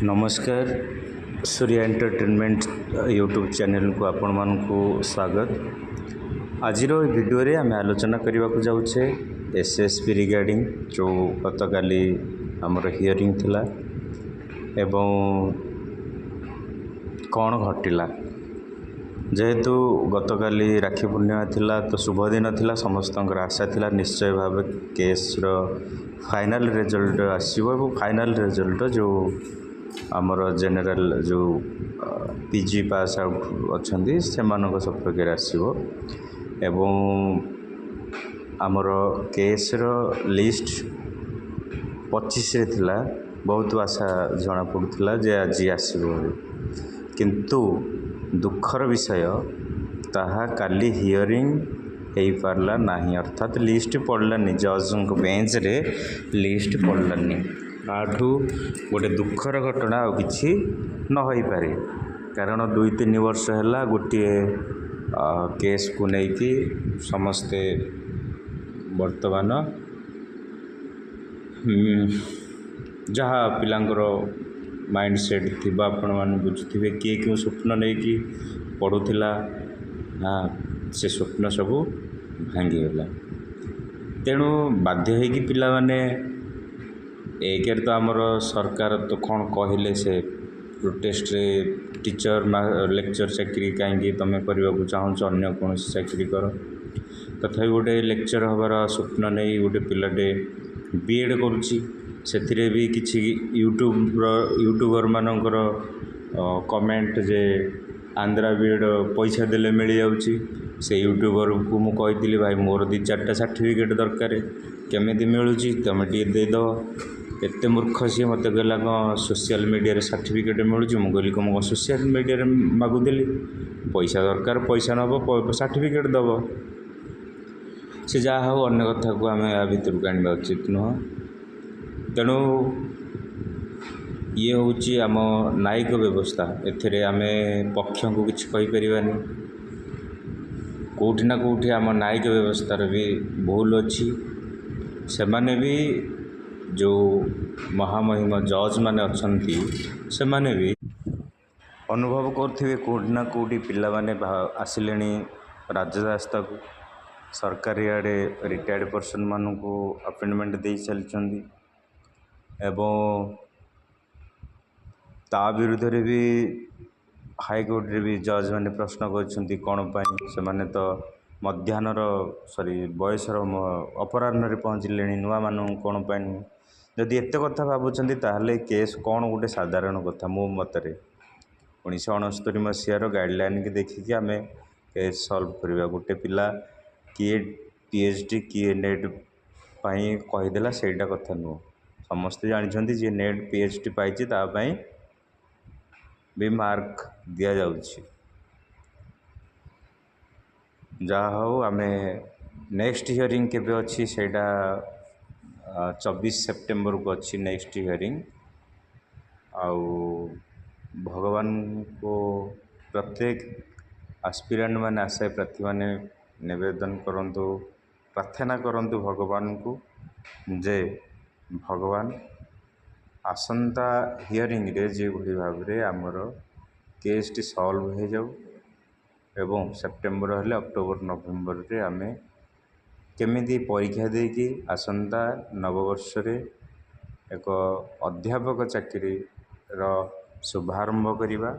नमस्कार सूर्य entertainment YouTube channel को आपण मानकु स्वागत। आज वीडियो रे आम आलोचना करने को जाऊे एसएसपी रिगार्डिंग जो गतकाली आमर हियरिंग थिला एवं कौन घटिला। जेहेतु गतकाली राखी पूर्णिमा थिला तो शुभ दिन थिला, समस्त आशा थिला निश्चय भाव केस रो फाइनल रिजल्ट आसो। फाइनल रिजल्ट जो आमर जेनेल जो पीजी पास आउट अच्छा से सपक्ष आसो एवं आमर केस रो लिस्ट 25 रे थिला। बहुत आशा जना पड़ूला जे आज आसो, किंतु दुखर विषय ताहा काली हियरिंग हो पारला नहीं, अर्थात लिस्ट पड़लानी। जज बेंच रे लिस्ट पड़लानी। आठू गोटे दुखर घटना आ कि न हो पारे, कारण 2-3 वर्ष है गोटे केस को लेकिन समस्ते वर्तमान जहाँ पिलांकर माइंड सेट थी आपण मैंने बुझुवे किए क्यों स्वप्न नहीं कि पढ़ुला, हाँ से स्वप्न सबू भांगीगला। तेणु बाध्य है कि पिला माने एक तो आमर सरकार तो कौन कहले से प्रोटेस्ट रे टीचर लेक्चर चाकरी कहीं तुम करने को चाहूँ अन्य कौन चाकरी कर, तथा गोटे लेक्चर हबार स्वप्न नहीं गोटे पिलाटे बीएड करुच्ची। से भी किसी यूट्यूबर मानकर कमेंट जे आंध्रा बीएड पैसा देले मिल जाऊँगी। से यूट्यूबर को मुझे कही भाई मोर 2-4टा सर्टिफिकेट दरकार केमी मिलूँ तुम टे देद। एत मूर्ख सी मत कहला कौन सोशल मीडिया सर्टिफिकेट मिलूँ। मुझे कहली कौन सोशल मीडिया मागुदेली पैसा दरकार, पैसा नब सर्टिफिकेट दब। से जहाँ हो अन्य कथा को आम या भर को आने उचित नुह। तेणु ये हूँ आम न्यायिक व्यवस्था, एथिरे आम पक्ष को किसी कहीपरानी। कौटि ना कौटि आम न्यायिक व्यवस्थार भी भूल अच्छी। से माने भी जो महामहिम जज माने अच्छी से माने भी अनुभव करथिबे कौटि ना कौटि पिला माने आसिले राजरास्ता को। सरकारी आड़े रिटायर्ड पर्सन मानू को अपॉइंटमेंट दे चलती एवं ता विरुद्ध रे भी हाईकोर्ट रे भी जज मैंने प्रश्न कर कौन से माने तो मध्याह्नर सॉरी बयसर अपराह्न पहुँचले नुआ मान कौन पाई। जदि एत कथा भावुं ताहले केस कौन गोटे साधारण कथा मो मतरे 1969 मसीहार गाइडलाइन की देखिकी आम केस सल्व करवा। गोटे पिला किए पीएचडी किए नेट पाई कहीदेला सेटा कथा नुह। समस्ते जानते जी नेट पीएचडी पाई भी मार्क दि जाउछि। जहाँ हो आम नेक्स्ट हियरिंग केबे अच्छी सेटा 24 सेप्टेम्बर को अच्छी नेक्स्ट हियरिंग। आउ भगवान को प्रत्येक आस्पिरेंट माने आशा प्रार्थी माने निवेदन करंतु, प्रार्थना करंतु भगवान को जे भगवान आसंता हियरिंग रे जे भली भाव रे आमर केस टी सॉल्व हो जाऊ एवं सेप्टेम्बर हेले अक्टोबर नवेम्बर रे आमे केमिति परीक्षा देकी आसंता नववर्ष रे एक अध्यापक चाकरी रो शुभारंभ करिबा।